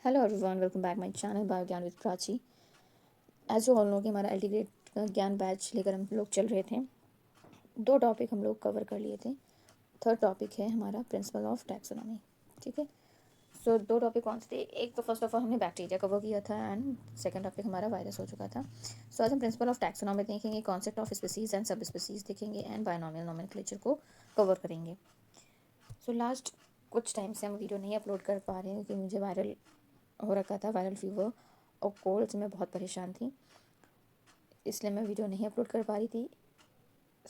Hello everyone, welcome back my channel bio Gyan with Prachi. As you all know कि हमारा अल्टीग्रेट का ज्ञान बैच लेकर हम लोग चल रहे थे। 2 टॉपिक हम लोग कवर कर लिए थे। थर्ड टॉपिक है हमारा प्रिंसिपल ऑफ टैक्सोनॉमी। ठीक है, सो 2 टॉपिक कौन से थे? एक तो फर्स्ट ऑफ ऑल हमने बैक्टीरिया कवर किया था एंड सेकंड टॉपिक हमारा वायरस हो चुका था। सो आज हम प्रिंसिपल ऑफ टैक्सोनॉमी देखेंगे, concept of species and sub species देखेंगे एंड बायनॉमियल नोमेनक्लेचर को कवर करेंगे। सो लास्ट कुछ टाइम से हम वीडियो नहीं अपलोड कर पा रहे हैं क्योंकि मुझे वायरल हो रखा था, वायरल फीवर और कोल्ड से मैं बहुत परेशान थी, इसलिए मैं वीडियो नहीं अपलोड कर पा रही थी।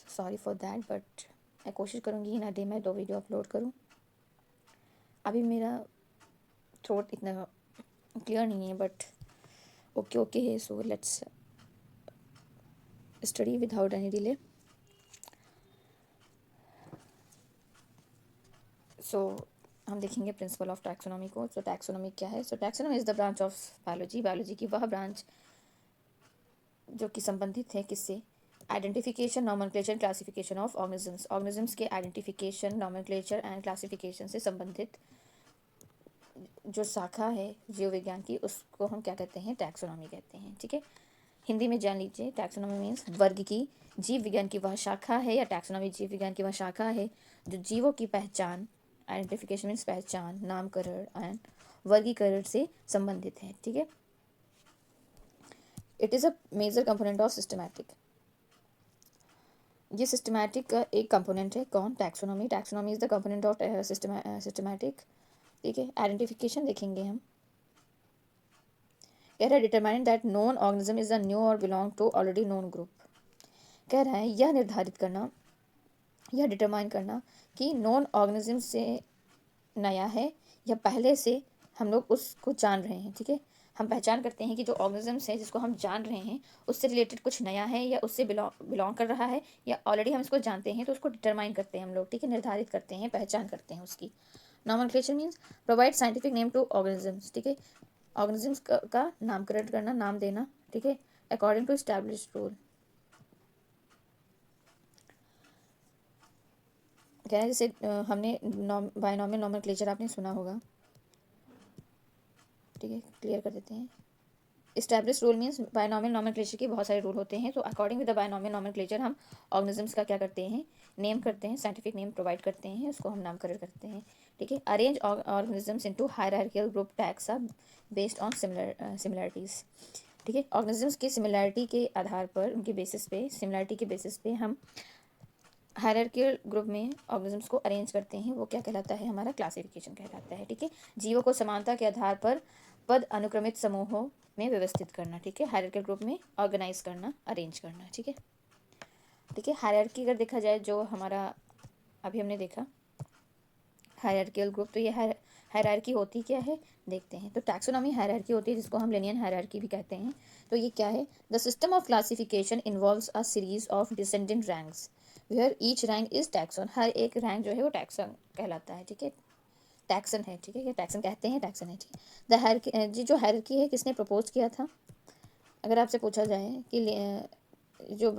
सॉरी फॉर दैट, बट मैं कोशिश करूँगी इन अ डे में 2 वीडियो अपलोड करूँ। अभी मेरा थ्रोट इतना क्लियर नहीं है, बट ओके है। So let's study without any delay. So हम देखेंगे प्रिंसिपल ऑफ टैक्सोनॉमी को। सो टैक्सोनॉमी क्या है? So taxonomy is the branch of biology. Biology की वह ब्रांच जो कि संबंधित है किससे? Identification, nomenclature, classification of organisms. Organisms के आइडेंटिफिकेशन, नॉमेनक्लेचर एंड क्लासिफिकेशन से संबंधित जो शाखा है जीव विज्ञान की, उसको हम क्या कहते हैं? टैक्सोनॉमी कहते हैं। ठीक है, हिंदी में जान लीजिए, टैक्सोनॉमी मीन्स वर्ग की। जीव विज्ञान की वह शाखा है, या टैक्सोनॉमी जीव विज्ञान की वह शाखा है जो जीवों की पहचान, आइडेंटिफिकेशन मीन्स पहचान, नामकरण एंड वर्गीकरण से संबंधित है। ठीक है, it is a major component of systematic. ये सिस्टमैटिक का एक कंपोनेंट है। कौन? Taxonomy. Taxonomy is the component of systematic. ठीक है, आइडेंटिफिकेशन देखेंगे हम। कह रहा है determining that known organism is a new or belong to already known group. कह रहा है यह निर्धारित करना, यह डिटरमाइन करना कि नॉन ऑर्गेनिज्म से नया है या पहले से हम लोग उसको जान रहे हैं। ठीक है, हम पहचान करते हैं कि जो ऑर्गेनिजम्स है जिसको हम जान रहे हैं उससे रिलेटेड कुछ नया है या उससे बिलोंग कर रहा है, या ऑलरेडी हम इसको जानते हैं, तो उसको डिटरमाइन करते हैं हम लोग। ठीक है, निर्धारित करते हैं, पहचान करते हैं उसकी। Nomenclature means provide scientific name to organisms. ठीक है, ऑर्गेनिजम्स का नामकरण करना, नाम देना। ठीक है, अकॉर्डिंग टू एस्टैब्लिश्ड रूल। क्या है? जैसे हमने बायनॉमियल नॉमेनक्लेचर आपने सुना होगा। ठीक है, क्लियर कर देते हैं। Establish rule means binomial nomenclature के बहुत सारे रूल होते हैं, तो according with the binomial nomenclature हम ऑर्गेनिजम्स का क्या करते हैं? नेम करते हैं, साइंटिफिक नेम प्रोवाइड करते हैं, उसको हम नामकरण करते हैं। ठीक है, arrange organisms into hierarchical group taxa based on similarities. ठीक है, ऑर्गेनिजम्स की सिमिलरिटी के आधार पर, उनके बेसिस पे, सिमिलरिटी के बेसिस पे हम हायरार्किकल ग्रुप में ऑर्गेनिजम्स को अरेंज करते हैं। वो क्या कहलाता है? हमारा क्लासिफिकेशन कहलाता है। ठीक है, जीवों को समानता के आधार पर पद अनुक्रमित समूहों में व्यवस्थित करना। ठीक है, हायरार्किकल ग्रुप में ऑर्गेनाइज करना, अरेंज करना। ठीक है, ठीक है, हायरार्की अगर देखा जाए, जो हमारा अभी हमने देखा हायरार्किकल ग्रुप, तो ये हायरार्की होती क्या है देखते हैं। तो टैक्सोनॉमी हायरार्की होती है, जिसको हम लिनियर हायरार्की भी कहते हैं। तो ये क्या है? The system of classification involves a series of descendent ranks where each rank is taxon. हर एक रैंक जो है वो टैक्सन कहलाता है। ठीक है, टैक्सन है। ठीक है, ये टैक्सन कहते हैं, टैक्सन है। ठीक है, द हायरार्की, जो हायरार्की है किसने प्रपोज किया था? अगर आपसे पूछा जाए कि जो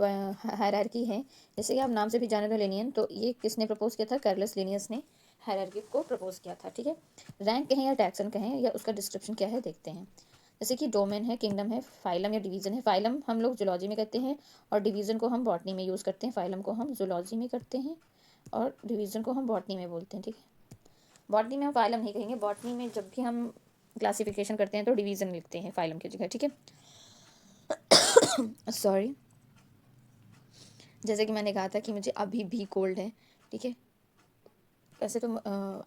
हायरार्की है, जैसे कि आप नाम से भी जाने दो लेनियन, तो ये किसने प्रपोज किया था? कार्लस लिनियस ने हायरार्की को प्रपोज किया था। ठीक है, रैंक कहें या टैक्सन कहें, या उसका डिस्क्रिप्शन क्या है देखते हैं। जैसे कि डोमेन है, किंगडम है, फाइलम या डिवीजन है। फाइलम हम लोग जूलॉजी में करते हैं और डिवीजन को हम बॉटनी में यूज़ करते हैं। फाइलम को हम जूलॉजी में करते हैं और डिवीजन को हम बॉटनी में बोलते हैं। ठीक है, बॉटनी में हम फाइलम नहीं कहेंगे, बॉटनी में जब भी हम क्लासिफिकेशन करते हैं तो डिवीजन लिखते हैं फाइलम की जगह। ठीक है, सॉरी, जैसे कि मैंने कहा था कि मुझे अभी भी कोल्ड है। ठीक है, वैसे तो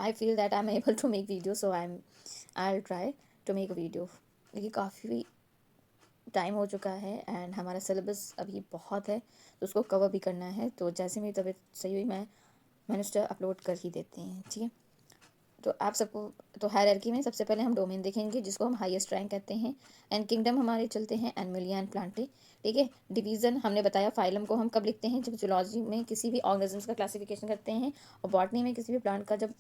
I feel that I am able to make video, so I try to make a video. लेकिन काफ़ी टाइम हो चुका है एंड हमारा सिलेबस अभी बहुत है, तो उसको कवर भी करना है। तो जैसे मेरी तबीयत सही हुई, मैंने उसका अपलोड कर ही देते हैं। ठीक है, तो आप सबको, तो हायरार्की में सबसे पहले हम डोमेन देखेंगे, जिसको हम हाईएस्ट रैंक कहते हैं। एंड किंगडम हमारे चलते हैं एनिमलिया एंड प्लांटे। ठीक है, डिवीज़न हमने बताया, फाइलम को हम कब लिखते हैं? जब जूलॉजी में किसी भी ऑर्गेनिजम्स का क्लासिफिकेशन करते हैं, और बॉटनी में किसी भी प्लांट का जब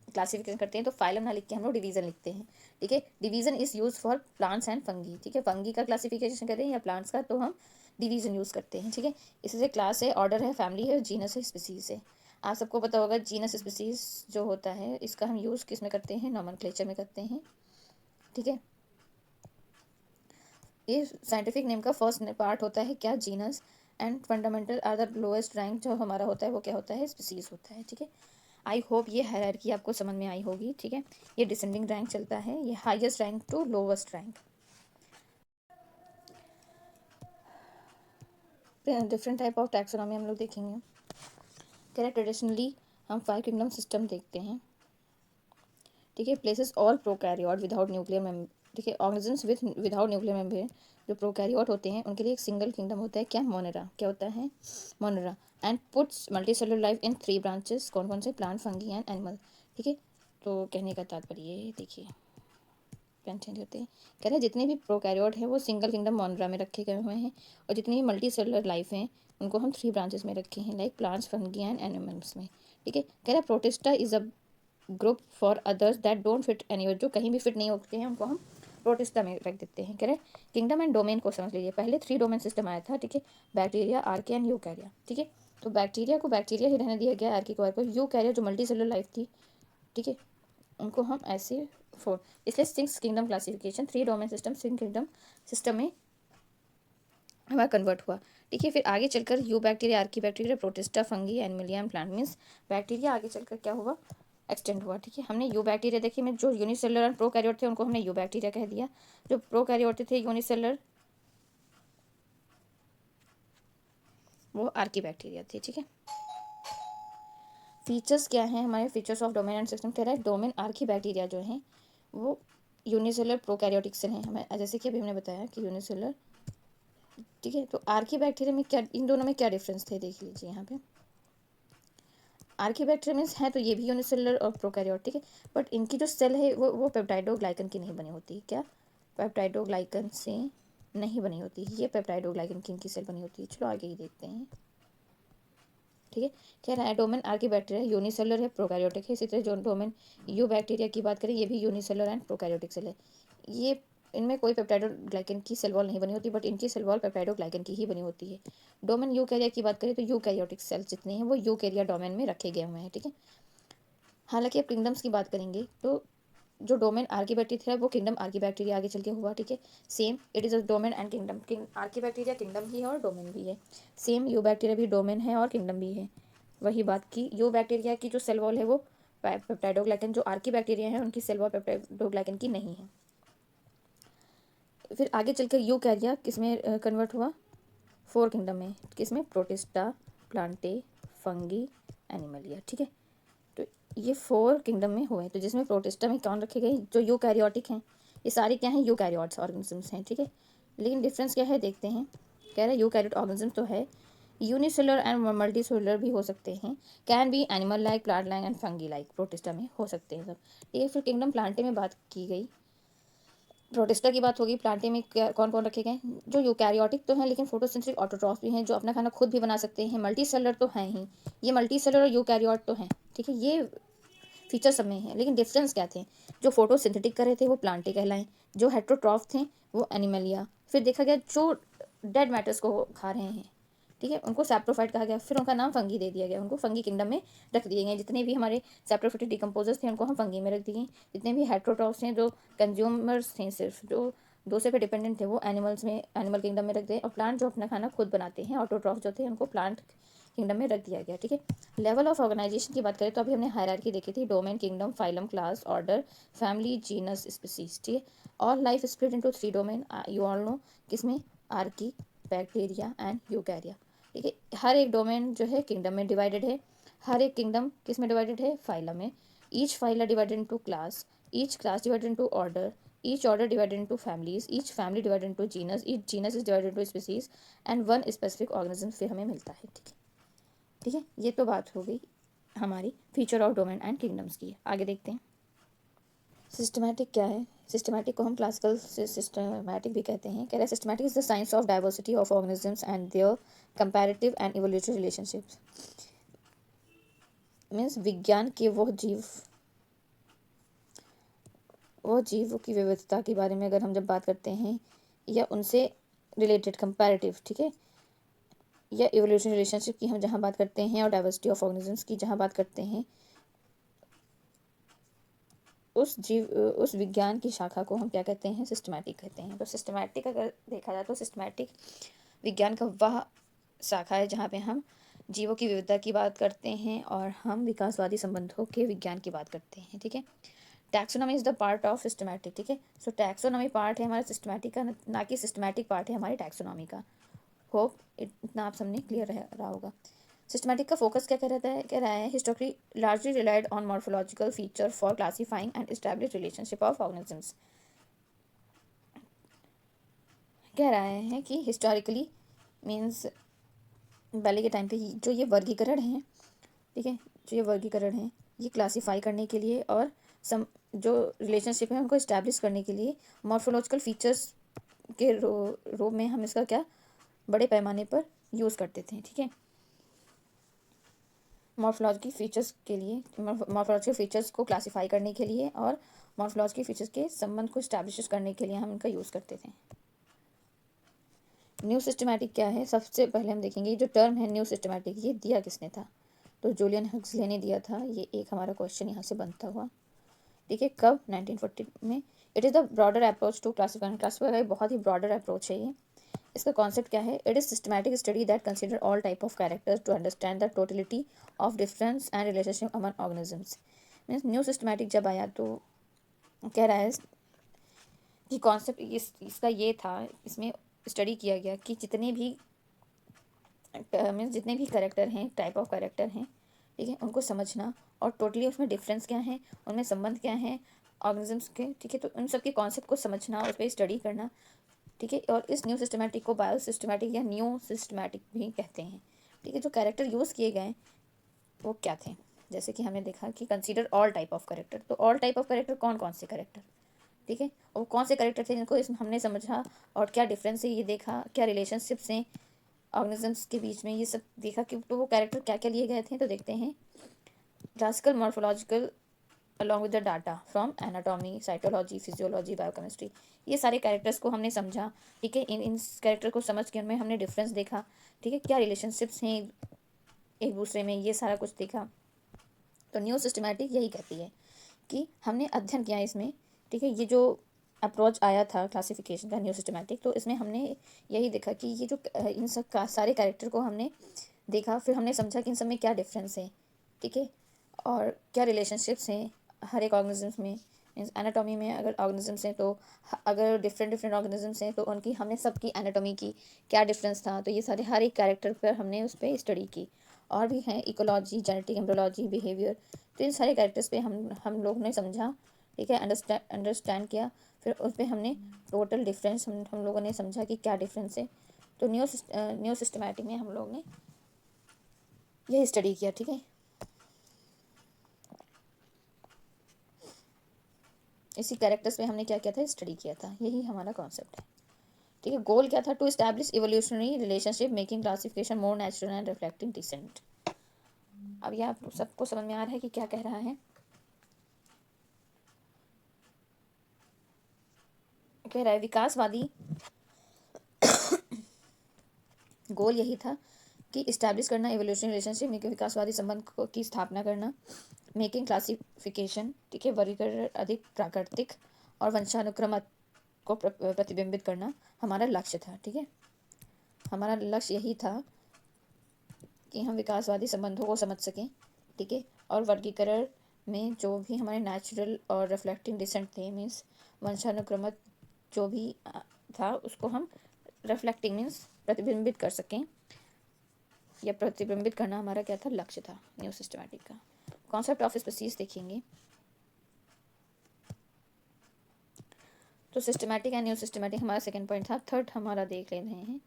क्लासिफिकेशन करते हैं, तो फाइलम ना लिख के हम लोग डिवीज़न लिखते हैं। ठीक है, division is use for plants and fungi. ठीक है, फंगी का क्लासिफिकेशन करें या प्लांट्स का, तो हम डिवीज़न यूज़ करते हैं। ठीक है, इससे क्लास है, ऑर्डर है, फैमिली है, जीनस है, स्पीसीज है। आप सबको पता होगा जीनस स्पीसीज जो होता है, इसका हम यूज़ किस में करते हैं? नॉमेनक्लेचर में करते हैं। ठीक है। ये साइंटिफिक नेम का फर्स्ट पार्ट होता है क्या, genus, and fundamental are the lowest rank जो हमारा होता है वो क्या होता है, स्पीसीज होता है। ठीक है, आई होप ये हायरार्की आपको समझ में आई होगी। ठीक है, ये डिसेंडिंग रैंक चलता है, ये highest rank to lowest rank. Different type of taxonomy हम लोग देखेंगे। कह रहे ट्रेडिशनली हम 5 किंगडम सिस्टम देखते हैं। ठीक है, places all prokaryote without nuclear member, ठीक है, ऑर्गेनिजम्स विदाउट न्यूक्लियर मेम्बर जो प्रोकैरियोट होते हैं उनके लिए एक सिंगल किंगडम होता है क्या, मोनेरा, क्या होता है, Monera, and puts multi cellular life in 3 branches, कौन कौन से, प्लांट, फंगी एंड एनिमल। ठीक है, तो कहने का तात्पर्य देखिए, पेन चेंज करते हैं। कह रहे हैं जितने भी प्रोकैरियोट हैं वो सिंगल किंगडम मोनेरा में रखे गए हुए हैं, और जितनी भी मल्टी सेलुलर लाइफ हैं उनको हम 3 ब्रांचेस में रखे हैं, like plants, fungi and animals में। ठीक है, कह रहे हैं protista is a group for others that don't fit anywhere, जो कहीं भी फिट नहीं होते हैं उनको हम प्रोटिस्टा में रख देते हैं। कह रहे किंगडम एंड डोमेन को समझ लीजिए, पहले 3 डोमेन सिस्टम आया था। ठीक है, बैक्टीरिया, आर्के एंड यूकैरिया। ठीक है, तो बैक्टीरिया को बैक्टीरिया ही रहने दिया गया, आर्के को आर्के, यूकैरिया जो मल्टी सेलुलर लाइफ थी, ठीक है, उनको हम ऐसे 4, इसलिए 6 kingdom classification, 3 domain system 6 kingdom system में हमारा कन्वर्ट हुआ। ठीक है, फिर आगे चलकर you bacteria, Archie bacteria, protista, fungi, Animalia and plant, means bacteria आगे चलकर क्या हुआ, एक्सटेंड हुआ। ठीक है, हमने यू बैक्टीरिया देखिए में जो यूनिसेलुलर एंड प्रोकैरियोट थे उनको हमने यू बैक्टीरिया कह दिया, जो प्रोकैरियोट थे यूनिसेलुलर वो आर्की बैक्टीरिया थे। ठीक है, फीचर्स क्या हैं हमारे, features of domain and system कह रहा है डोमेन आर्की बैक्टीरिया जो हैं वो यूनिसेलुलर प्रोकैरियोटिक सेल हैं, हमें जैसे कि अभी हमने बताया कि यूनिसेलुलर। ठीक है, तो आर्की बैक्टीरिया में क्या, इन दोनों में क्या डिफरेंस थे देख लीजिए यहाँ पे। आर्की बैक्टीरिया मीन्स है तो ये भी यूनिसेलुलर और प्रोकैरियोट, ठीक है, बट इनकी जो सेल है वो पेप्टाइडोग्लाइकन की नहीं बनी होती। क्या, पेप्टाइडोग्लाइकन से नहीं बनी होती, ये पेप्टाइडोग्लाइकन की इनकी सेल बनी होती है। चलो आगे ही देखते हैं। ठीक है, कह रहा है डोमेन आर्की बैक्टीरिया यूनिसेलुलर है, प्रोकैरियोटिक है। इसी तरह जो डोमेन यू बैक्टीरिया की बात करें ये भी यूनिसेलुलर एंड प्रोकैरियोटिक सेल है। ये इनमें कोई पेप्टाइडोग्लाइकन की सेल वॉल नहीं बनी होती, बट इनकी सेल वॉल पेप्टाइडोग्लाइकन की ही बनी होती है। डोमेन यूकैरिया की बात करें तो यूकैरियोटिक सेल्स जितने हैं वो यूकैरिया डोमेन में रखे गए हुए हैं। ठीक है, हालांकि अब किंगडम्स की बात करेंगे तो जो डोमेन आर्की बैक्टीरिया वो किंगडम आर्की बैक्टीरिया आगे चल के हुआ। ठीक है, same it is a domain and kingdom, Archie bacteria kingdom भी है और डोमेन भी है। सेम यू बैक्टीरिया भी डोमेन है और किंगडम भी है। वही बात की, यू बैक्टीरिया की जो सेल वॉल है वो पेप्टाइडोग्लाइकन, जो आर्की बैक्टीरिया है उनकी सेल वॉल पेप्टाइडोग्लाइकन की नहीं है। फिर आगे चलकर यू कैरिया किस में कन्वर्ट हुआ, 4 किंगडम में, किसमें, प्रोटिस्टा, प्लांटे, फंगी, एनिमलिया। ठीक है, तो ये 4 किंगडम में हुए, तो जिसमें प्रोटिस्टा में कौन रखे गए, जो यूकैरियोटिक हैं, ये सारे क्या हैं, यूकैरियोट्स ऑर्गेनिजम्स हैं। ठीक है, लेकिन डिफरेंस क्या है देखते हैं। कह रहा है यूकैरियोट ऑर्गेनिज्म तो है, यूनिसेलुलर एंड मल्टी सेलुलर भी हो सकते हैं, can be animal like, plant like and fungi like, protista में हो सकते हैं सब। ठीक है, फिर किंगडम प्लांटे में बात की गई, प्रोटिस्टा की बात होगी, प्लांटे में क्या कौन कौन रखे गए, जो यूकैरियोटिक तो हैं लेकिन फोटोसिंथेटिक ऑटोट्रॉफ भी हैं, जो अपना खाना खुद भी बना सकते हैं, मल्टी सेलुलर तो हैं ही, ये मल्टी सेलुलर यूकैरियोट तो हैं। ठीक है, ये फीचर सब में है, लेकिन डिफरेंस क्या थे, जो फोटोसिंथेटिक कर रहे थे वो प्लांटे कहलाएं, जो हेट्रोट्रॉफ थे वो एनिमलिया, फिर देखा गया जो डेड मैटर्स को खा रहे हैं, ठीक है, उनको सैप्रोफाइट कहा गया, फिर उनका नाम फंगी दे दिया गया, उनको फंगी किंगडम में रख दिए गए। जितने भी हमारे सैप्रोफाइटिक डिकम्पोजर्स थे उनको हम फंगी में रख दिए, जितने भी हेट्रोट्रॉफ्स हैं जो कंज्यूमर्स थे, सिर्फ जो दूसरे पे डिपेंडेंट थे, वो एनिमल्स में, एनिमल किंगडम में रख दिए, और प्लांट जो अपना खाना खुद बनाते हैं, ऑटोट्रॉफ जो थे उनको प्लांट किंगडम में रख दिया गया। ठीक है, लेवल ऑफ ऑर्गेनाइजेशन की बात करें तो अभी हमने हायरार्की देखी थी, domain, kingdom, phylum, class, order, family, genus, species. ठीक है, all life split into 3 domain, you all no, किसमें, आर्की, बैक्टीरिया एंड यूकैरिया। ठीक है, हर एक डोमेन जो है किंगडम में डिवाइडेड है, हर एक किंगडम किस में डिवाइडेड है, फाइलम में, each phylum divided into class, each class divided into order, each order divided into families, each family divided into genus, each genus is divided into species and one specific organism फिर हमें मिलता है। ठीक है, ठीक है, ये तो बात हो गई हमारी feature of domain and kingdoms की। आगे देखते हैं सिस्टमैटिक क्या है। सिस्टमैटिक को हम क्लासिकल सिस्टमैटिक भी कहते हैं। कह रहे हैं systematic is the science of diversity of organisms and their comparative and evolutionary relationships, means विज्ञान के वो जीव की विविधता के बारे में अगर हम जब बात करते हैं, या उनसे रिलेटेड कंपैरेटिव, ठीक है, या इवोल्यूशन रिलेशनशिप की हम जहाँ बात करते हैं, और डाइवर्सिटी ऑफ ऑर्गेनिजम्स की जहाँ बात करते हैं, उस विज्ञान की शाखा को हम क्या कहते हैं, सिस्टमैटिक कहते हैं। तो सिस्टमैटिक अगर देखा जाए तो सिस्टमैटिक विज्ञान का वह शाखा है जहाँ पे हम जीवों की विविधता की बात करते हैं और हम विकासवादी संबंधों के विज्ञान की बात करते हैं, ठीक है। Taxonomy is the part of systematic, ठीक है। सो टैक्सोनॉमी पार्ट है हमारा सिस्टमैटिक का, ना कि सिस्टमैटिक पार्ट है हमारी टैक्सोनॉमी का। होप इतना आप सबने क्लियर रहा होगा। सिस्टमैटिक का फोकस क्या कह रहा है historically largely relied on morphological feature for classifying and establish relationship of organisms. कह रहा है कि हिस्टोरिकली मीन्स पहले के टाइम पे जो ये वर्गीकरण है, ठीक है, जो ये वर्गीकरण है ये क्लासीफाई करने के लिए और जो रिलेशनशिप है उनको इस्टेब्लिश करने के लिए मॉर्फोलॉजिकल फीचर्स के रूप में हम इसका क्या बड़े पैमाने पर यूज़ करते थे, ठीक है। मॉर्फोलॉजिकल फीचर्स के लिए, मॉर्फोलॉजिकल फीचर्स को क्लासीफाई करने के लिए और मॉर्फोलॉजिकल फीचर्स के संबंध को इस्टेब्लिश करने के लिए हम इनका यूज़ करते थे। न्यू सिस्टमैटिक क्या है, सबसे पहले हम देखेंगे जो टर्म है न्यू सिस्टमैटिक, ये दिया किसने था। तो जूलियन हक्सले ने दिया था। ये एक हमारा क्वेश्चन यहाँ से बनता हुआ, ठीक है। कब, 1940 में। It is the broader approach to classify बहुत ही ब्रॉडर अप्रोच है ये। इसका कॉन्सेप्ट क्या है, it is systematic study that consider all type of characters to understand the totality of difference and relationship among organisms. Means new systematic जब आया तो कह रहा है कि कॉन्सेप्ट इसका ये था, इसमें स्टडी किया गया कि जितने भी मीन्स जितने भी कैरेक्टर हैं, टाइप ऑफ कैरेक्टर हैं, ठीक है, उनको समझना और टोटली उसमें डिफरेंस क्या है, उनमें संबंध क्या है ऑर्गेनिजम्स के, ठीक है। तो उन सब के कॉन्सेप्ट को समझना, उस पर स्टडी करना, ठीक है। और इस न्यू सिस्टमैटिक को बायो सिस्टमैटिक या न्यू सिस्टमैटिक भी कहते हैं, ठीक है। जो कैरेक्टर यूज़ किए गए वो क्या थे, जैसे कि हमने देखा कि consider all type of character. तो ऑल टाइप ऑफ कैरेक्टर कौन कौन से कैरेक्टर, ठीक है, और कौन से कैरेक्टर थे जिनको इसमें हमने समझा और क्या डिफरेंस है ये देखा, क्या रिलेशनशिप्स हैं ऑर्गेनिजम्स के बीच में, ये सब देखा कि तो वो कैरेक्टर क्या क्या लिए गए थे। तो देखते हैं classical morphological along with the data from anatomy, cytology, physiology, biochemistry, ये सारे कैरेक्टर्स को हमने समझा, ठीक है। इन कैरेक्टर को समझ के उनमें हमने डिफरेंस देखा, ठीक है, क्या रिलेशनशिप्स हैं एक दूसरे में, ये सारा कुछ देखा। तो न्यू सिस्टमैटिक यही कहती है कि हमने अध्ययन किया इसमें, ठीक है। ये जो अप्रोच आया था क्लासिफिकेशन का न्यू सिस्टमैटिक, तो इसमें हमने यही देखा कि ये जो इन सब का सारे कैरेक्टर को हमने देखा, फिर हमने समझा कि इन सब में क्या डिफरेंस है, ठीक है, और क्या रिलेशनशिप्स हैं हर एक ऑर्गेनिजम्स में। मीन्स एनाटॉमी में अगर ऑर्गेनिजम्स हैं तो अगर डिफरेंट ऑर्गेनिजम्स हैं तो उनकी हमने सबकी एनाटॉमी की क्या डिफरेंस था, तो ये सारे हर एक कैरेक्टर पर हमने उस पर स्टडी की। और भी हैं इकोलॉजी, जेनेटिक, एम्ब्रियोलॉजी, बिहेवियर, तो इन सारे कैरेक्टर्स पे हम लोग ने समझा, ठीक है, अंडरस्टैंड किया। फिर उस पर हमने टोटल डिफरेंस हम लोगों ने समझा कि क्या डिफरेंस है। तो न्यू सिस्टमैटिक में हम लोग ने यही स्टडी किया, ठीक है। इसी कैरेक्टर्स पे हमने क्या किया था, स्टडी किया था, यही हमारा कॉन्सेप्ट है, ठीक है। गोल क्या था, to establish evolutionary relationship making classification more natural and reflecting descent. अब यह आप सबको समझ में आ रहा है कि क्या कह रहा है। कह रहा है विकासवादी गोल यही था कि इस्टेब्लिश करना इवोल्यूशनरी रिलेशनशिप में विकासवादी संबंध की स्थापना करना, मेकिंग क्लासिफिकेशन, ठीक है, वर्गीकरण अधिक प्राकृतिक और वंशानुक्रम को प्रतिबिंबित करना हमारा लक्ष्य था, ठीक है। हमारा लक्ष्य यही था कि हम विकासवादी संबंधों को समझ सकें, ठीक है, और वर्गीकरण में जो भी हमारे नेचुरल और रिफ्लेक्टिंग डिसेंट थे, मीन्स वंशानुक्रमित जो भी था उसको हम रिफ्लेक्टिंग मीन्स प्रतिबिंबित कर सकें, या प्रतिबिंबित करना हमारा क्या था, लक्ष्य था न्यू सिस्टमैटिक का। कॉन्सेप्ट ऑफ स्पीसीज देखेंगे तो सिस्टमैटिक एंड न्यू सिस्टमैटिक हमारा सेकंड पॉइंट था। थर्ड हमारा देख ले रहे हैं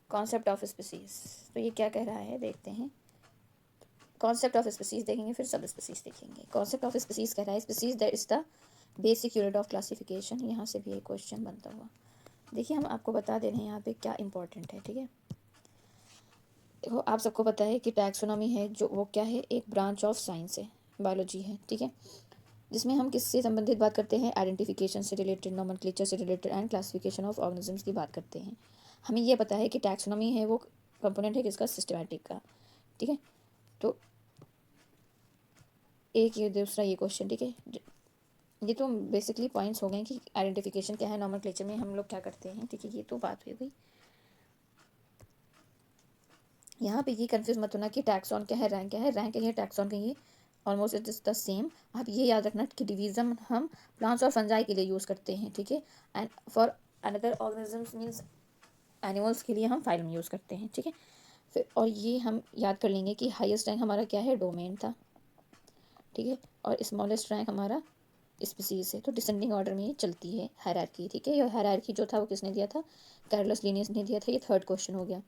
कॉन्सेप्ट ऑफ स्पीसीज। तो ये क्या कह रहा है देखते हैं। कॉन्सेप्ट ऑफ स्पीसीज देखेंगे, फिर सब स्पीसीज देखेंगे। कॉन्सेप्ट ऑफ स्पीसीज कह रहा है species that is the basic unit of classification. यहाँ से भी एक क्वेश्चन बनता हुआ, देखिए हम आपको बता दे रहे हैं यहाँ पे क्या इंपॉर्टेंट है, ठीक है। देखो आप सबको पता है कि टैक्सोनॉमी है जो वो क्या है, एक ब्रांच ऑफ साइंस है, बायोलॉजी है, ठीक है, जिसमें हम किससे संबंधित बात करते हैं, आइडेंटिफिकेशन से रिलेटेड, नोमेनक्लेचर से related and classification of organisms की बात करते हैं। हमें ये पता है कि टैक्सोनॉमी है वो कंपोनेंट है किसका, सिस्टमैटिक का, ठीक है। तो एक ये दूसरा ये क्वेश्चन, ठीक है। ये तो बेसिकली पॉइंट्स हो गए कि आइडेंटिफिकेशन क्या है, नॉमेनक्लेचर में हम लोग क्या करते हैं, ठीक है, ये तो बात हो गई। यहाँ पे ये कंफ्यूज मत होना कि टैक्सॉन क्या है, रैंक क्या है। रैंक ये टैक्सॉन का ये almost it is the same. आप ये याद रखना कि डिवीज़न हम प्लांट्स और फंजाई के लिए यूज़ करते हैं, ठीक है। And for another organisms means animals के लिए हम फाइलम यूज़ करते हैं, ठीक है। फिर और ये हम याद कर लेंगे कि हाईएस्ट रैंक हमारा क्या है, डोमेन था, ठीक है। और स्मॉलेस्ट रैंक हमारा स्पीसीज है। तो डिसेंडिंग ऑर्डर में ये चलती है हायरार्की, ठीक है। ये हायरार्की जो था वो किसने दिया था, कैरोलस लिनियस ने दिया था। ये थर्ड क्वेश्चन हो गया,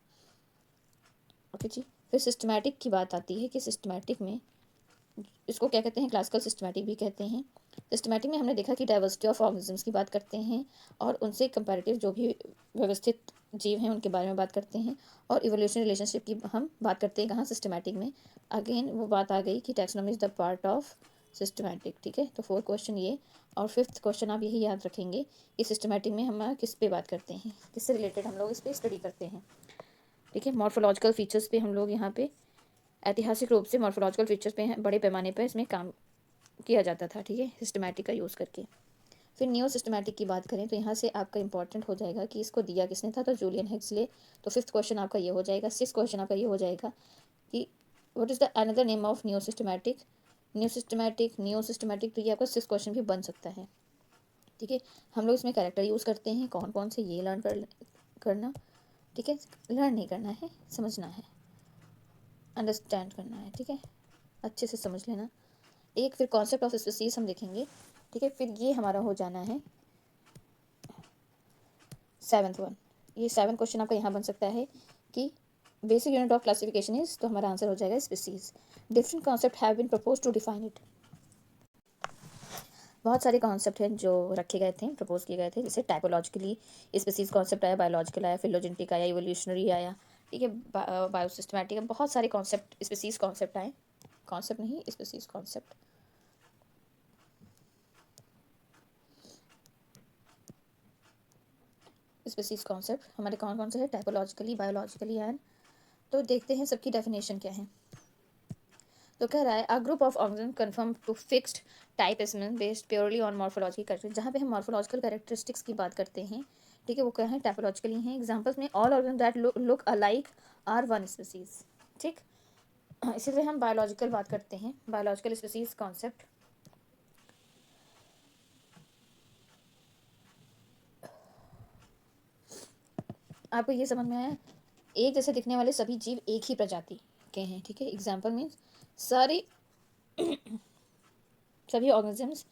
ओके जी। फिर सिस्टमैटिक की बात आती है कि सिस्टमैटिक में इसको क्या कहते हैं, क्लासिकल सिस्टमैटिक भी कहते हैं। सिस्टमैटिक में हमने देखा कि डाइवर्सिटी ऑफ ऑर्गेनिजम्स की बात करते हैं और उनसे कंपैरेटिव जो भी व्यवस्थित जीव हैं उनके बारे में बात करते हैं। और इवोल्यूशन रिलेशनशिप की हम बात करते हैं कहाँ, सिस्टमैटिक में। अगेन वो बात आ गई कि taxonomy is the part of systematic, ठीक है। तो फोर्थ क्वेश्चन ये, और फिफ्थ क्वेश्चन आप यही याद रखेंगे कि सिस्टमैटिक में हम किस पे बात करते हैं, किससे रिलेटेड हम लोग इस पर स्टडी करते हैं, ठीक है। मॉर्फोलॉजिकल फीचर्स पे हम लोग यहाँ पे ऐतिहासिक रूप से मॉर्फोलॉजिकल फीचर्स पे बड़े पैमाने पर इसमें काम किया जाता था, ठीक है, सिस्टमैटिक का यूज़ करके। फिर नियो सिस्टमैटिक की बात करें तो यहाँ से आपका इंपॉर्टेंट हो जाएगा कि इसको दिया किसने था, तो जूलियन हेक्सले। तो फिफ्थ क्वेश्चन आपका ये हो जाएगा। सिक्स क्वेश्चन आपका ये हो जाएगा कि what is the another name of neo systematic. Neo systematic, तो ये आपका सिक्स क्वेश्चन भी बन सकता है, ठीक है। हम लोग इसमें कैरेक्टर यूज़ करते हैं कौन कौन से, ये लर्न करना, ठीक है। लर्न नहीं करना है, समझना है, अंडरस्टैंड करना है, ठीक है, अच्छे से समझ लेना। एक फिर कॉन्सेप्ट ऑफ स्पीसीज हम देखेंगे, ठीक है। फिर ये हमारा हो जाना है सेवन्थ वन। ये सेवन क्वेश्चन आपका यहाँ बन सकता है कि basic unit of classification is, तो हमारा आंसर हो जाएगा species. Different concept have been propose to define it. बहुत सारे कॉन्सेप्ट हैं जो रखे गए थे, प्रपोज किए गए थे, जैसे टाइपोलॉजिकली स्पीसीज कॉन्सेप्ट आया, बायोलॉजिकल आया, फिलोजेनेटिक आया, इवोल्यूशनरी आया, ठीक है, बायोसिस्टमैटिक, बहुत सारे कॉन्सेप्ट स्पीसीज कॉन्सेप्ट आए, कॉन्सेप्ट नहीं स्पीसीज कॉन्सेप्ट। स्पीसीज कॉन्सेप्ट हमारे कौन कौन से हैं, टाइपोलॉजिकली, बायोलॉजिकली एंड। तो देखते हैं सबकी डेफिनेशन क्या है। तो कह रहा है a group of organism confirm to fixed type specimen based purely on morphological characteristics. जहाँ पे हम मॉर्फोलॉजिकल कैरेक्टरिस्टिक्स की बात करते हैं, ठीक है, वो क्या है, टाइपोलॉजिकली हैं। एग्जांपल्स में all organism that look alike are one species, ठीक। इसी तरह हम बायोलॉजिकल बात करते हैं, बायोलॉजिकल स्पीसीज कॉन्सेप्ट। आपको ये समझ में आया, एक जैसे दिखने वाले सभी जीव एक ही प्रजाति के हैं, ठीक है। एग्जाम्पल मीन्स सारे सभी ऑर्गेनिजम्स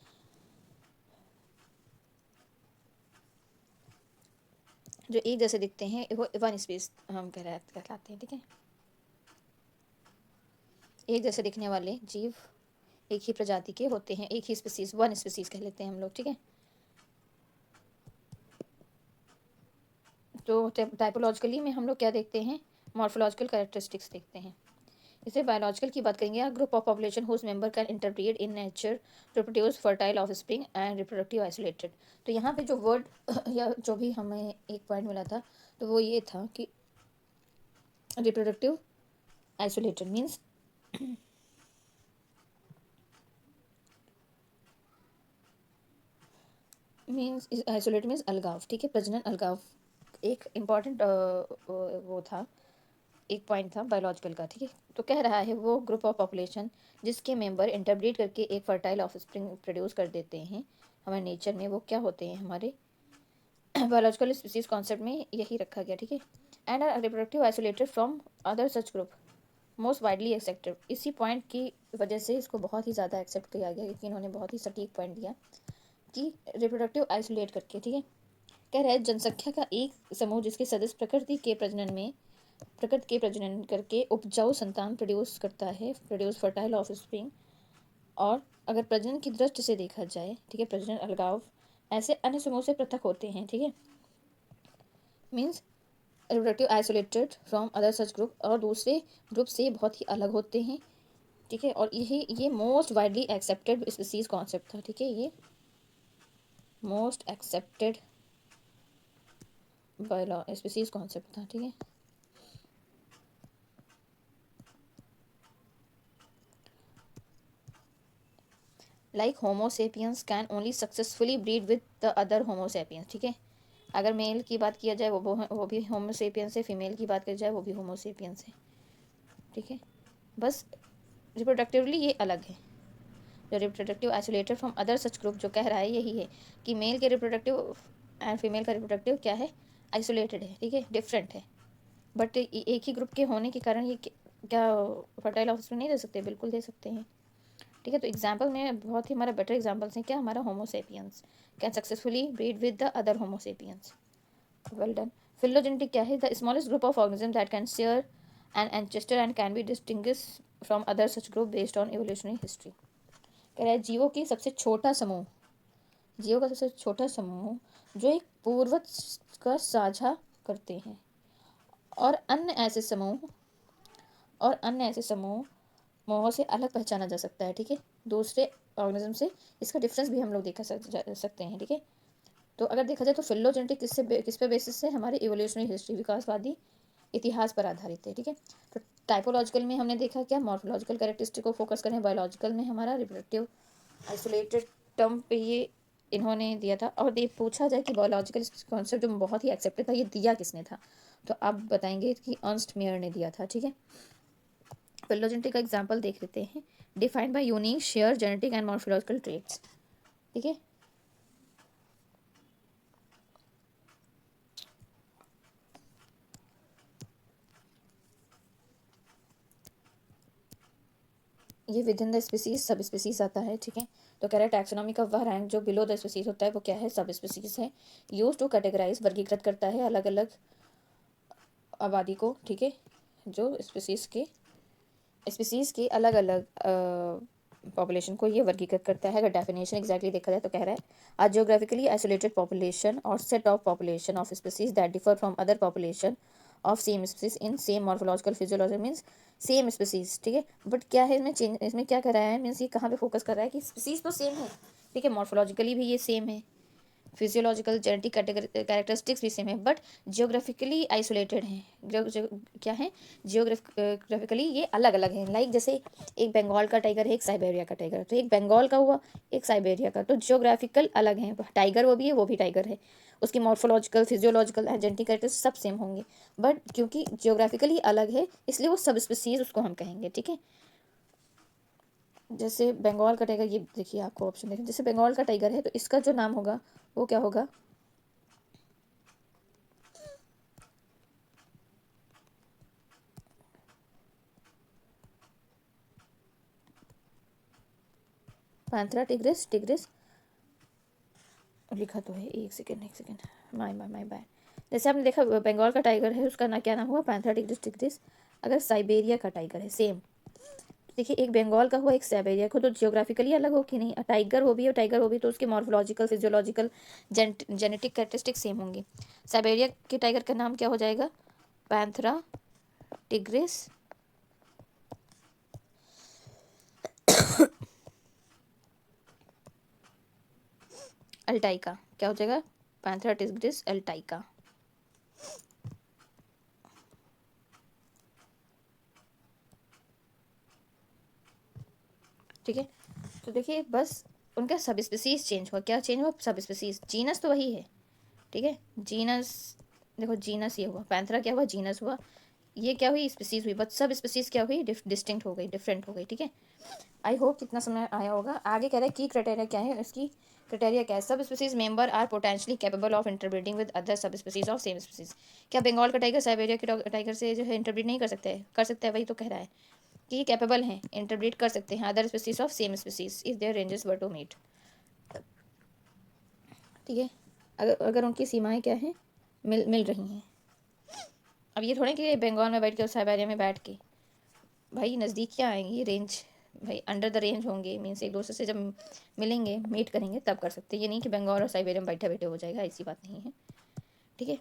जो एक जैसे दिखते हैं वो वन स्पीस हम कहलाते हैं, ठीक है। एक जैसे दिखने वाले जीव एक ही प्रजाति के होते हैं, एक ही स्पीसीज, वन स्पीसीज कह लेते हैं हम लोग, ठीक है। तो टाइपोलॉजिकली में हम लोग क्या देखते हैं, मॉर्फोलॉजिकल कैरेक्टरिस्टिक्स देखते हैं। इसे बायोलॉजिकल की बात करेंगे, group of population whose member can interbreed in nature to produce fertile offspring and reproductive isolated. तो यहाँ पे जो वर्ड या जो भी हमें एक पॉइंट मिला था, तो वो ये था कि reproductive isolated means isolated means अलगाव, ठीक है, प्रजनन अलगाव एक इम्पॉर्टेंट वो था, एक पॉइंट था बायोलॉजिकल का, ठीक है। तो कह रहा है वो ग्रुप ऑफ पॉपुलेशन जिसके मेंबर इंटरब्रीड करके एक फर्टाइल ऑफस्प्रिंग प्रोड्यूस कर देते हैं हमारे नेचर में, वो क्या होते हैं, हमारे बायोलॉजिकल स्पीसीज कॉन्सेप्ट में यही रखा गया, ठीक है। And are reproductive isolated from other such group most widely accepted. इसी पॉइंट की वजह से इसको बहुत ही ज़्यादा एक्सेप्ट किया गया, क्योंकि इन्होंने बहुत ही सटीक पॉइंट दिया कि रिप्रोडक्टिव आइसोलेट करके, ठीक है। कह रहा है जनसंख्या का एक समूह जिसके सदस्य प्रकृति के प्रजनन करके उपजाऊ संतान प्रोड्यूस करता है, प्रोड्यूस फर्टाइल ऑफ स्प्रिंग। और अगर प्रजनन की दृष्टि से देखा जाए, ठीक है, प्रजनन अलगाव ऐसे अन्य समूह से पृथक होते हैं, ठीक है, means reproductive isolated from other such group, और दूसरे ग्रुप से बहुत ही अलग होते हैं, ठीक है। और ये most widely accepted species concept था, ठीक है, ये मोस्ट एक्सेप्टेड बायोलॉ स्पीसीज कॉन्सेप्ट था, ठीक है। Like Homo sapiens can only successfully breed with the other Homo sapiens, ठीक है। अगर मेल की बात किया जाए वो भी होमोसेपियंस है, फीमेल की बात की जाए वो भी होमोसेपियंस है, ठीक है। बस रिप्रोडक्टिवली ये अलग है। जो reproductive isolated from other such group जो कह रहा है यही है कि मेल के रिप्रोडक्टिव एंड फीमेल का रिप्रोडक्टिव क्या है, आइसोलेटेड है, ठीक है, डिफरेंट है। बट एक ही ग्रुप के होने के कारण ये क्या फर्टाइल ऑफस्प्रिंग नहीं दे सकते, बिल्कुल दे सकते हैं, ठीक है। तो एग्जाम्पल में बहुत ही हमारा बेटर एग्जाम्पल्स हैं क्या, हमारा Homo sapiens can successfully breed with the other Homo sapiens, well done. Phylogenetic क्या है, the smallest group of organism that can share an ancestor and can be distinguish from other such group based on evolutionary history. कह रहा है जीवों की सबसे छोटा समूह, जीवों का सबसे छोटा समूह जो एक पूर्वज का साझा करते हैं, और अन्य ऐसे समूह और अन्य ऐसे समूहों से अलग पहचाना जा सकता है, ठीक है, दूसरे ऑर्गेनिज्म से। इसका डिफरेंस भी हम लोग देखा सकते हैं, ठीक है। तो अगर देखा जाए तो फिलोजेनेटिक किस पे बेसिस है, हमारे इवोल्यूशनरी हिस्ट्री, विकासवादी इतिहास पर आधारित है, ठीक है। तो टाइपोलॉजिकल में हमने देखा क्या, मॉर्फोलॉजिकल कैरेक्टरिस्टिक को फोकस करें, बायोलॉजिकल में हमारा रिप्रोडक्टिव आइसोलेटेड टर्म पे ये इन्होंने दिया था। और ये पूछा जाए कि बायोलॉजिकल कॉन्सेप्ट जो बहुत ही एक्सेप्टेड था ये दिया किसने था, तो आप बताएंगे कि अर्नस्ट मेयर ने दिया था, ठीक है। फिलोजेनेटिक का एग्जांपल देख लेते हैं, defined by unique share genetic and morphological traits, ठीक है। ये with in the species sub species आता है, ठीक है। तो कह रहा है टैक्सोनॉमी का वह रैंक जो बिलो द स्पीसीज होता है वो क्या है, सब स्पीसीज है। यूज टू कैटेगराइज, वर्गीकृत करता है अलग अलग आबादी को, ठीक है, जो स्पीसीज के अलग अलग पॉपुलेशन को ये वर्गीकृत करता है। अगर डेफिनेशन एग्जैक्टली देखा जाए तो कह रहा है आ जियोग्राफिकली आइसोलेटेड पॉपुलेशन और set of population of species that differ from other population of same species in same morphological physiology means same species, ठीक है। बट क्या है इसमें चेंज, इसमें क्या कर रहा है, मीन्स ये कहाँ पे फोकस कर रहा है कि स्पीसीज तो सेम है, ठीक है, मॉर्फोलॉजिकली भी ये सेम है, फिजियोलॉजिकल जेनेटिक कैरेक्टरिस्टिक्स भी सेम है, बट जियोग्राफिकली आइसोलेटेड हैं, जो क्या है, जियोग्राफिकली ये अलग अलग हैं। लाइक जैसे एक बंगाल का टाइगर है, एक साइबेरिया का टाइगर, तो एक बंगाल का हुआ, एक साइबेरिया का, तो जियोग्राफिकल अलग हैं। टाइगर वो भी है, वो भी टाइगर है, उसकी मॉर्फोलॉजिकल फिजियोलॉजिकल जेनेटिक कैरेक्टरिस्टिक्स सब सेम होंगे, बट क्योंकि जियोग्राफिकली अलग है इसलिए वो सब स्पीसीज उसको हम कहेंगे, ठीक है। जैसे बंगाल का टाइगर, ये देखिए आपको ऑप्शन देखें, जैसे बंगाल का टाइगर है तो इसका जो नाम होगा वो क्या होगा, पैंथरा टिग्रिस, टिग्रिस लिखा तो है, एक सेकेंड एक सेकेंड, माय बैड। जैसे आपने देखा बंगाल का टाइगर है उसका ना क्या नाम हुआ, पैंथरा टिग्रिस, टिग्रिस। अगर साइबेरिया का टाइगर है सेम, देखिए एक बंगाल का हुआ एक साइबेरिया को, तो जियोग्राफिकली अलग हो कि नहीं, टाइगर वो भी है, टाइगर वो भी, तो उसके morphological physiological genetic characteristic same होंगी। साइबेरिया के टाइगर का नाम क्या हो जाएगा, पैंथरा टिग्रिस अल्टाइका, क्या हो जाएगा, पैंथरा टिग्रिस अल्टाइका, ठीक है। तो देखिए बस उनका सब स्पीसीज चेंज हुआ, क्या चेंज हुआ, सब स्पीसीज, जीनस तो वही है, ठीक है, जीनस, देखो जीनस ये हुआ, पैंथरा क्या हुआ, जीनस हुआ, ये क्या हुई, स्पीसीज हुई, बट सब स्पीसीज क्या हुई, डिस्टिंक्ट हो गई, डिफरेंट हो गई, ठीक है। आई होप कितना समय आया होगा। आगे कह रहा है की क्राइटेरिया क्या है, इसकी क्राइटेरिया क्या है, subspecies member are potentially capable of interbreeding with other subspecies of same species. क्या बंगाल का टाइगर साइबेरिया के टाइगर से जो है इंटरब्रीड नहीं कर सकते, कर सकते हैं, वही तो कह रहा है कि ये कैपेबल हैं, इंटरब्रीड कर सकते हैं other species of same species if their ranges were to meet, ठीक है। अगर अगर उनकी सीमाएं क्या हैं, मिल रही हैं। अब ये थोड़े कि बंगाल में बैठ के और साइबेरिया में बैठ के, भाई नज़दीक क्या आएंगी रेंज, भाई अंडर द रेंज होंगे, मीन्स एक दूसरे से जब मिलेंगे मीट करेंगे तब कर सकते हैं, ये नहीं कि बंगाल और साइबेरिया में बैठे बैठे हो जाएगा, ऐसी बात नहीं है, ठीक है।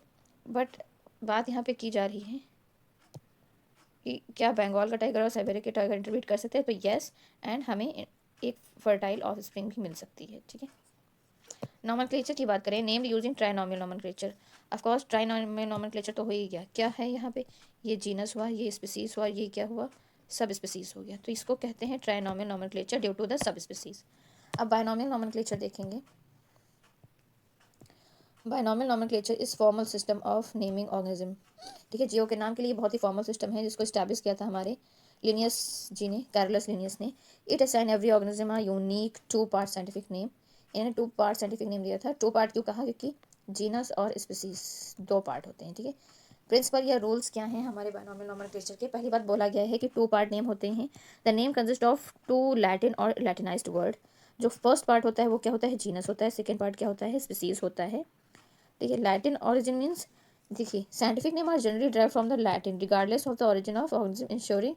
बट बात यहाँ पे की जा रही है कि क्या बंगाल का टाइगर और साइबेरिया के टाइगर इंटरब्रीड कर सकते हैं, तो येस, एंड हमें एक फर्टाइल ऑफ स्प्रिंग भी मिल सकती है, ठीक है। नॉमेनक्लेचर की बात करें, named using trinomial nomenclature, of course trinomial nomenclature तो हो ही गया, क्या है यहाँ पे, ये जीनस हुआ, ये स्पीसीज हुआ, ये क्या हुआ, सब स्पीसीज हो गया, तो इसको कहते हैं trinomial nomenclature due to the subspecies. अब बायनॉमियल नॉमेनक्लेचर देखेंगे। Binomial nomenclature is formal system of naming organism. ठीक है, जियो के नाम के लिए बहुत ही फॉर्मल सिस्टम है जिसको इस्टेब्लिश किया था हमारे लिनियस जी ने, कैरोलस लिनियस ने। It assign every organism a unique two part scientific name. इन्होंने टू पार्ट साइंटिफिक नेम दिया था। टू पार्ट क्यों कहा? क्योंकि जीनस और स्पीसीज दो पार्ट होते हैं। ठीक है, प्रिंसिपल या रूल्स क्या हैं हमारे बायनॉमियल नॉमेनक्लेचर के? पहली बात बोला गया है कि टू पार्ट नेम होते हैं। The name consist of two Latin और लैटिनाइज्ड वर्ड। जो फर्स्ट पार्ट होता है वो क्या होता है? जीनस होता है। सेकेंड पार्ट क्या होता है? स्पीसीज होता है। ठीक है, लैटिन ऑरिजिन मीन्स, देखिए, scientific name are generally drive from the Latin regardless of the origin of organism ensuring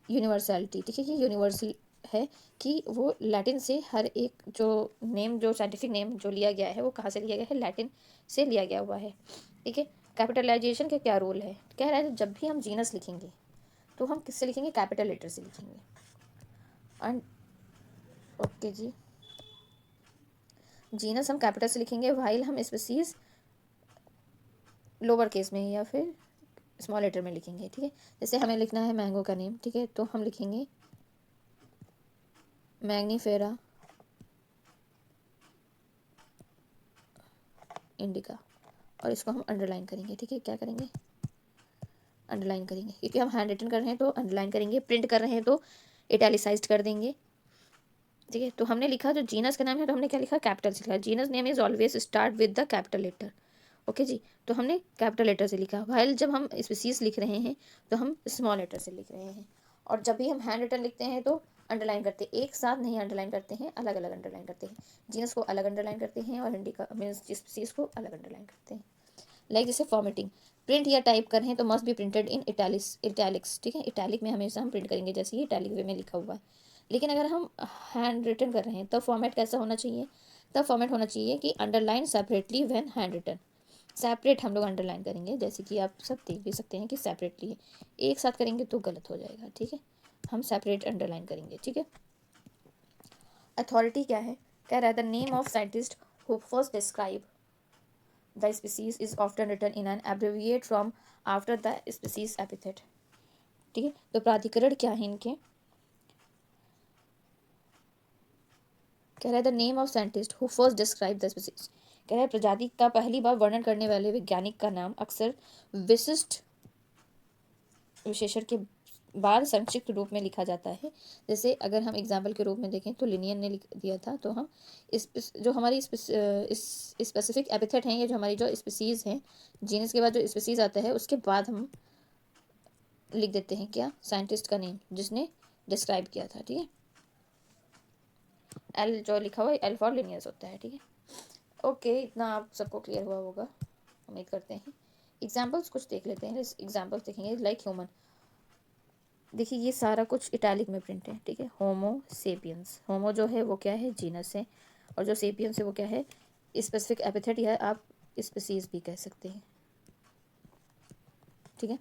universality. ठीक है, ये यूनिवर्सल है कि वो लैटिन से हर एक जो नेम, जो साइंटिफिक नेम जो लिया गया है वो कहाँ से लिया गया है? लैटिन से लिया गया हुआ है। ठीक है, कैपिटलाइजेशन का क्या रोल है? कह रहा है जब भी हम जीनस लिखेंगे तो हम किससे लिखेंगे? कैपिटल लेटर से लिखेंगे। एंड ओके जी, जीनस हम कैपिटल से लिखेंगे, वाइल हम स्पीसीज लोअर केस में या फिर स्मॉल लेटर में लिखेंगे। ठीक है, जैसे हमें लिखना है मैंगो का नेम, ठीक है, तो हम लिखेंगे मैग्नीफेरा इंडिका, और इसको हम अंडरलाइन करेंगे। ठीक है, क्या करेंगे? अंडरलाइन करेंगे, क्योंकि हम हैंड रिटन कर रहे हैं तो अंडरलाइन करेंगे, प्रिंट कर रहे हैं तो इटैलिसाइज्ड कर देंगे। ठीक है, तो हमने लिखा जो जीनस का नाम है तो हमने क्या लिखा? कैपिटल से लिखा। Genus name is always start with the capital letter. Okay जी, तो हमने कैपिटल लेटर से लिखा। वाइल जब हम स्पीसीज लिख रहे हैं तो हम स्मॉल लेटर से लिख रहे हैं। और जब भी हम हैंड रिटन लिखते हैं तो अंडरलाइन करते हैं, एक साथ नहीं अंडरलाइन करते हैं, अलग अलग अंडरलाइन करते हैं। जीनस को अलग अंडरलाइन करते हैं और इंडिका मीन्स स्पीसीज को अलग अंडरलाइन करते हैं। लाइक जैसे फॉर्मेटिंग, प्रिंट या टाइप कर रहे हैं तो must be printed in italics. ठीक है, इटैलिक में हमेशा हम प्रिंट करेंगे जैसे ये इटैलिक वे में लिखा हुआ है। लेकिन अगर हम हैंड रिटन कर रहे हैं तब फॉर्मेट कैसा होना चाहिए? तब फॉर्मेट होना चाहिए कि underline separately when handwritten. Separate हम लोग अंडरलाइन करेंगे, जैसे कि आप सब देख भी सकते हैं कि सेपरेटली है। एक साथ करेंगे तो गलत हो जाएगा। ठीक है, हम सेपरेट अंडरलाइन करेंगे। ठीक है, अथॉरिटी क्या है? कह रहा है the name of scientist who first describe the species is often written in an abbreviate from after the species epithet. ठीक है, तो प्राधिकरण क्या है इनके? कह रहा है the name of scientist who first describe the species. कह रहा है प्रजाति का पहली बार वर्णन करने वाले वैज्ञानिक का नाम अक्सर विशिष्ट विशेषण के बाद संक्षिप्त रूप में लिखा जाता है। जैसे अगर हम एग्जाम्पल के रूप में देखें तो लिनियन ने लिख दिया था, तो हम जो हमारी इस स्पेसिफिक एपिथेट हैं, ये जो हमारी जो स्पीसीज़ हैं, जीनस के बाद जो स्पीसीज़ आता है उसके बाद हम लिख देते हैं क्या? साइंटिस्ट का नेम जिसने डिस्क्राइब किया था। ठीक है, एल जो लिखा हुआ है एल फॉर लिनियस होता है। ठीक है, ओके, इतना आप सबको क्लियर हुआ होगा उम्मीद करते हैं। एग्जाम्पल्स कुछ देख लेते हैं। एग्जाम्पल्स देखेंगे लाइक ह्यूमन। देखिए ये सारा कुछ इटैलिक में प्रिंट है। ठीक है, होमो सेपियंस, होमो जो है वो क्या है? जीनस है, और जो सेपियंस है वो क्या है? स्पेसिफिक एपिथेट या आप स्पीसीज भी कह सकते हैं। ठीक है,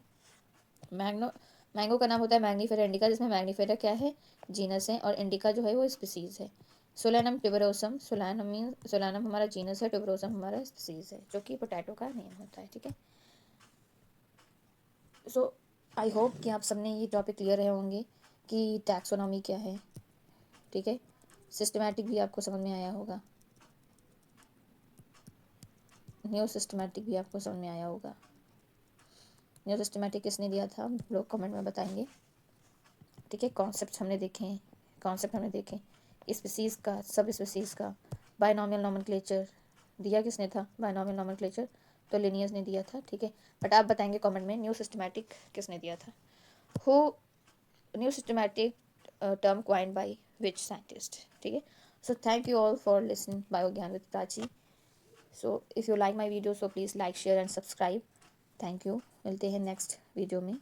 मैंगो का नाम होता है मैग्नीफेरा इंडिका, जिसमें मैग्नीफेरा क्या है? जीनस है, और इंडिका जो है वो स्पीसीज है। सोलानम ट्यूबरोसम, सोलानम हमारा जीनस है, ट्यूबरोसम हमारा स्पीसीज है, जो कि पोटैटो का नेम होता है। ठीक है, सो आई होप कि आप सबने ये टॉपिक क्लियर रहे होंगे कि टैक्सोनॉमी क्या है। ठीक है, सिस्टमैटिक भी आपको समझ में आया होगा, न्यू सिस्टमैटिक भी आपको समझ में आया होगा। न्यू सिस्टमैटिक किसने दिया था? हम लोग कमेंट में बताएंगे। ठीक है, कॉन्सेप्ट हमने देखे हैं, स्पीसीज़ का, सब स्पीसीज़ का। बायनॉमियल नॉमेनक्लेचर दिया किसने था? बायनॉमियल नॉमेनक्लेचर तो लिनियस ने दिया था। ठीक है, बट आप बताएंगे कमेंट में न्यू सिस्टमैटिक किसने दिया था? Who knew systematic term coined by which scientist? ठीक है, so thank you all for listening बायोज्ञान with Prachi. so if you like my video so please like share and subscribe। thank you, मिलते हैं next video में।